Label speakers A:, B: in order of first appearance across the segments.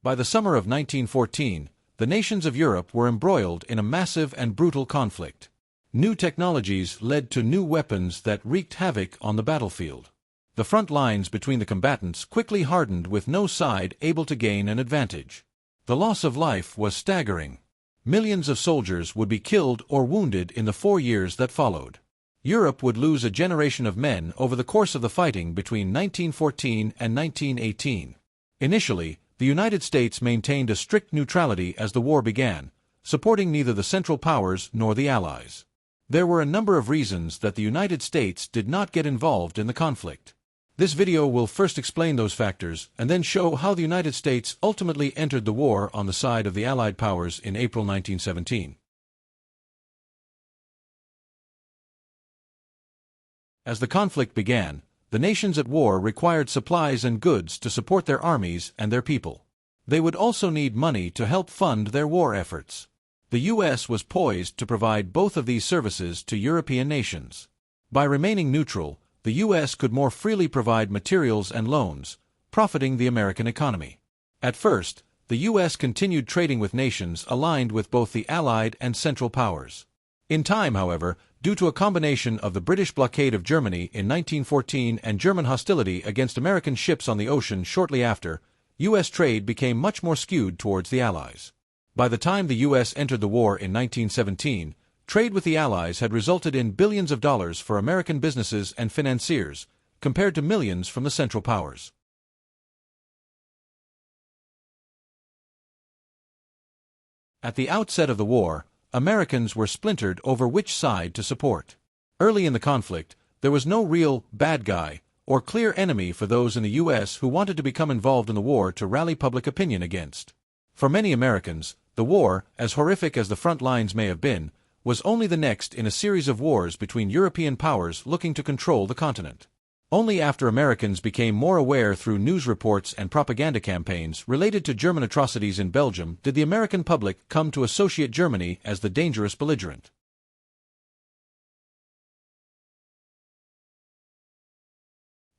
A: By the summer of 1914, the nations of Europe were embroiled in a massive and brutal conflict. New technologies led to new weapons that wreaked havoc on the battlefield. The front lines between the combatants quickly hardened with no side able to gain an advantage. The loss of life was staggering. Millions of soldiers would be killed or wounded in the 4 years that followed. Europe would lose a generation of men over the course of the fighting between 1914 and 1918. Initially, the United States maintained a strict neutrality as the war began, supporting neither the Central Powers nor the Allies. There were a number of reasons that the United States did not get involved in the conflict. This video will first explain those factors and then show how the United States ultimately entered the war on the side of the Allied powers in April 1917. As the conflict began, the nations at war required supplies and goods to support their armies and their people. They would also need money to help fund their war efforts. The U.S. was poised to provide both of these services to European nations. By remaining neutral, the U.S. could more freely provide materials and loans, profiting the American economy. At first, the U.S. continued trading with nations aligned with both the Allied and Central Powers. In time, however, due to a combination of the British blockade of Germany in 1914 and German hostility against American ships on the ocean shortly after, U.S. trade became much more skewed towards the Allies. By the time the U.S. entered the war in 1917, trade with the Allies had resulted in billions of dollars for American businesses and financiers, compared to millions from the Central Powers. At the outset of the war, Americans were splintered over which side to support. Early in the conflict, there was no real bad guy or clear enemy for those in the U.S. who wanted to become involved in the war to rally public opinion against. For many Americans, the war, as horrific as the front lines may have been, was only the next in a series of wars between European powers looking to control the continent. Only after Americans became more aware through news reports and propaganda campaigns related to German atrocities in Belgium did the American public come to associate Germany as the dangerous belligerent.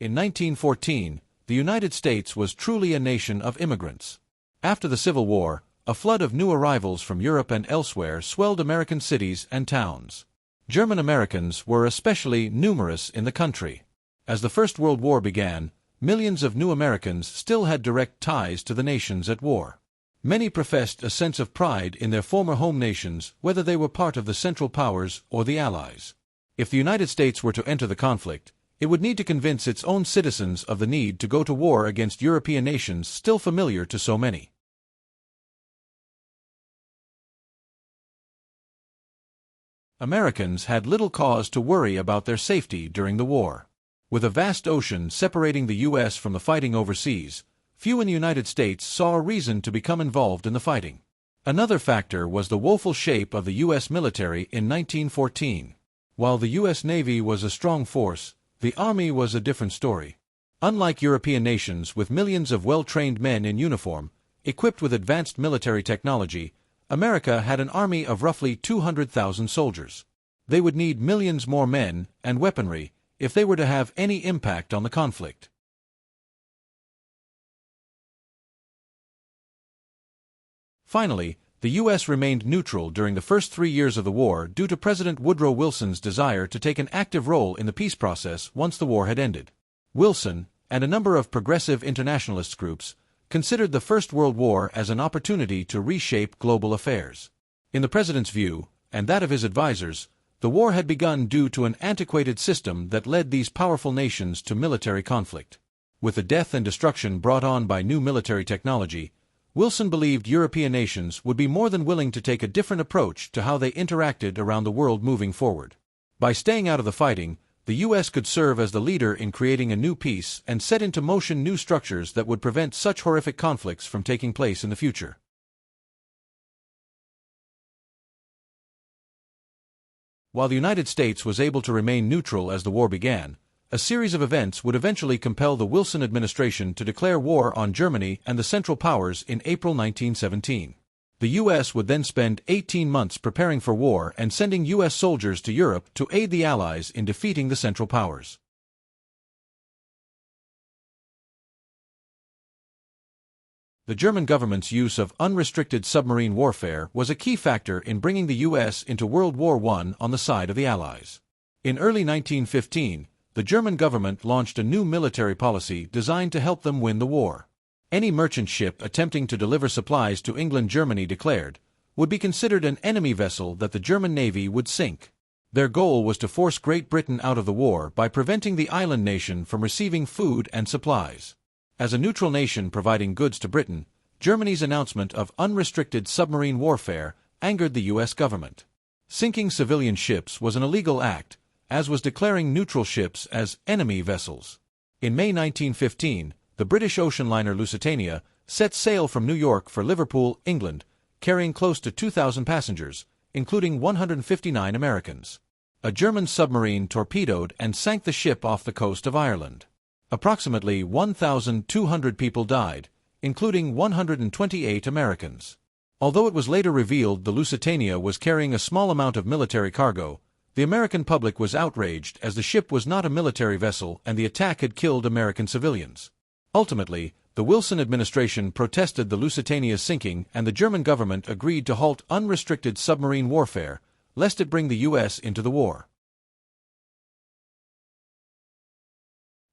A: In 1914, the United States was truly a nation of immigrants. After the Civil War, a flood of new arrivals from Europe and elsewhere swelled American cities and towns. German Americans were especially numerous in the country. As the First World War began, millions of new Americans still had direct ties to the nations at war. Many professed a sense of pride in their former home nations, whether they were part of the Central Powers or the Allies. If the United States were to enter the conflict, it would need to convince its own citizens of the need to go to war against European nations still familiar to so many. Americans had little cause to worry about their safety during the war. With a vast ocean separating the U.S. from the fighting overseas, few in the United States saw a reason to become involved in the fighting. Another factor was the woeful shape of the U.S. military in 1914. While the U.S. Navy was a strong force, the Army was a different story. Unlike European nations with millions of well-trained men in uniform, equipped with advanced military technology, America had an army of roughly 200,000 soldiers. They would need millions more men and weaponry if they were to have any impact on the conflict. Finally, the U.S. remained neutral during the first 3 years of the war due to President Woodrow Wilson's desire to take an active role in the peace process once the war had ended. Wilson, and a number of progressive internationalist groups, considered the First World War as an opportunity to reshape global affairs. In the president's view, and that of his advisors, the war had begun due to an antiquated system that led these powerful nations to military conflict. With the death and destruction brought on by new military technology, Wilson believed European nations would be more than willing to take a different approach to how they interacted around the world moving forward. By staying out of the fighting, the U.S. could serve as the leader in creating a new peace and set into motion new structures that would prevent such horrific conflicts from taking place in the future. While the United States was able to remain neutral as the war began, a series of events would eventually compel the Wilson administration to declare war on Germany and the Central Powers in April 1917. The U.S. would then spend 18 months preparing for war and sending U.S. soldiers to Europe to aid the Allies in defeating the Central Powers. The German government's use of unrestricted submarine warfare was a key factor in bringing the U.S. into World War I on the side of the Allies. In early 1915, the German government launched a new military policy designed to help them win the war. Any merchant ship attempting to deliver supplies to England, Germany declared, would be considered an enemy vessel that the German Navy would sink. Their goal was to force Great Britain out of the war by preventing the island nation from receiving food and supplies. As a neutral nation providing goods to Britain, Germany's announcement of unrestricted submarine warfare angered the U.S. government. Sinking civilian ships was an illegal act, as was declaring neutral ships as enemy vessels. In May 1915, the British ocean liner Lusitania set sail from New York for Liverpool, England, carrying close to 2,000 passengers, including 159 Americans. A German submarine torpedoed and sank the ship off the coast of Ireland. Approximately 1,200 people died, including 128 Americans. Although it was later revealed the Lusitania was carrying a small amount of military cargo, the American public was outraged as the ship was not a military vessel and the attack had killed American civilians. Ultimately, the Wilson administration protested the Lusitania's sinking and the German government agreed to halt unrestricted submarine warfare, lest it bring the U.S. into the war.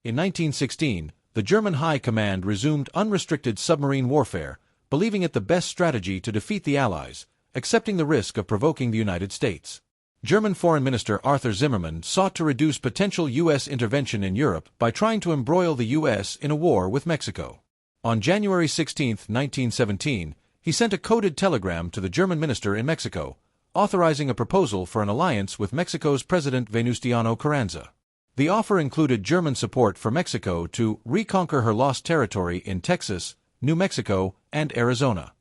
A: In 1916, the German High Command resumed unrestricted submarine warfare, believing it the best strategy to defeat the Allies, accepting the risk of provoking the United States. German Foreign Minister Arthur Zimmermann sought to reduce potential U.S. intervention in Europe by trying to embroil the U.S. in a war with Mexico. On January 16, 1917, he sent a coded telegram to the German minister in Mexico, authorizing a proposal for an alliance with Mexico's President Venustiano Carranza. The offer included German support for Mexico to reconquer her lost territory in Texas, New Mexico, and Arizona.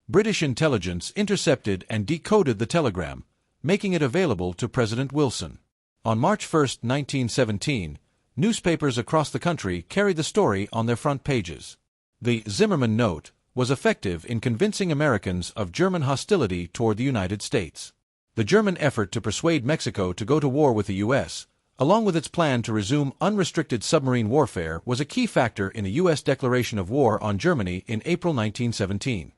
A: British intelligence intercepted and decoded the telegram, making it available to President Wilson. On March 1, 1917, newspapers across the country carried the story on their front pages. The Zimmermann note was effective in convincing Americans of German hostility toward the United States. The German effort to persuade Mexico to go to war with the U.S., along with its plan to resume unrestricted submarine warfare, was a key factor in the U.S. declaration of war on Germany in April 1917.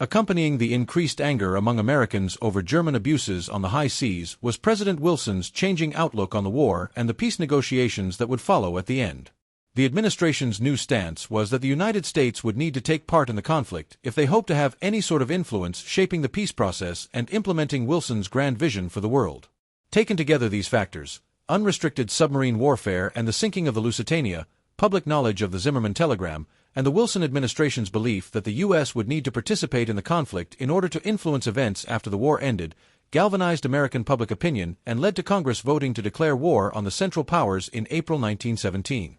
A: Accompanying the increased anger among Americans over German abuses on the high seas was President Wilson's changing outlook on the war and the peace negotiations that would follow at the end. The administration's new stance was that the United States would need to take part in the conflict if they hoped to have any sort of influence shaping the peace process and implementing Wilson's grand vision for the world. Taken together, these factors, unrestricted submarine warfare and the sinking of the Lusitania, public knowledge of the Zimmermann telegram, and the Wilson administration's belief that the U.S. would need to participate in the conflict in order to influence events after the war ended, galvanized American public opinion and led to Congress voting to declare war on the Central Powers in April 1917.